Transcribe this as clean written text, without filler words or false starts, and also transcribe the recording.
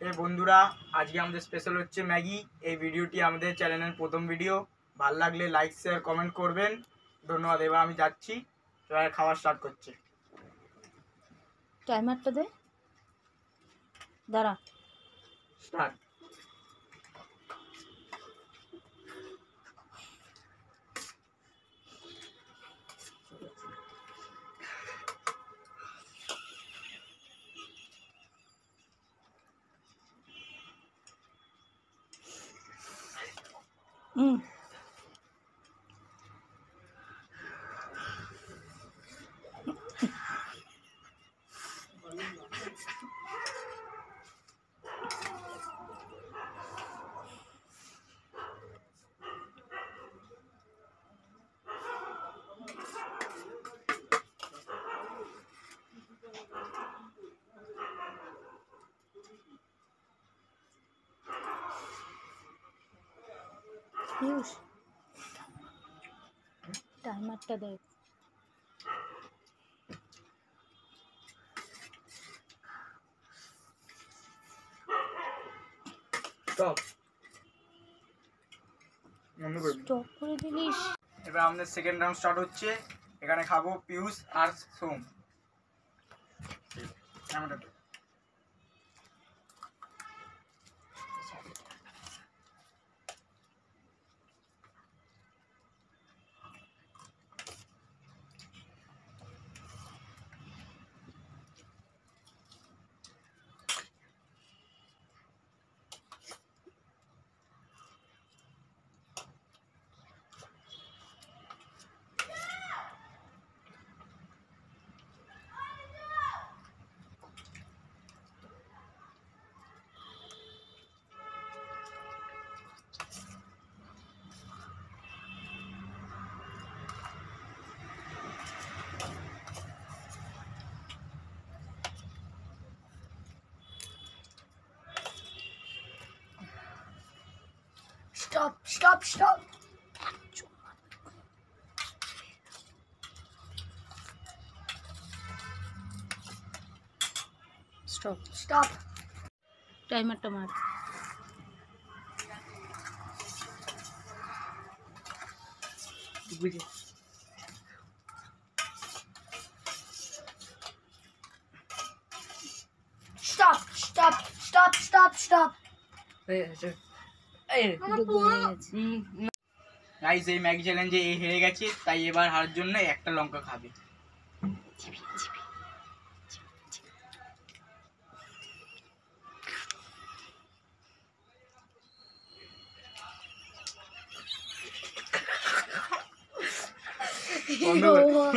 এই বন্ধুরা, আজকে আমাদের স্পেশাল হচ্ছে ম্যাগি। এই ভিডিওটি আমাদের চ্যানেলের প্রথম ভিডিও। ভালো লাগলে লাইক শেয়ার কমেন্ট করবেন। ধন্যবাদ। এবার আমি যাচ্ছি, এবার খাবার স্টার্ট করছি। টাইমারটা দে, দাঁড়া। স্টার্ট। পিয়ুষ, টাইমারটা দেখ। স্টপ। স্টপ করে দিলিস। এবার আমাদের সেকেন্ড রাউন্ড স্টার্ট হচ্ছে। এখানে খাবো পিয়ুষ আর সোম। Stop, stop, stop. Stop. Stop. টাইমারটা মার। Stop, stop, stop, stop, stop. Guys, এই ম্যাগি চ্যালেঞ্জে এই হেরে গেছে, তাই এবার হারার জন্য একটা লঙ্কা খাবে। বন্ধ কর।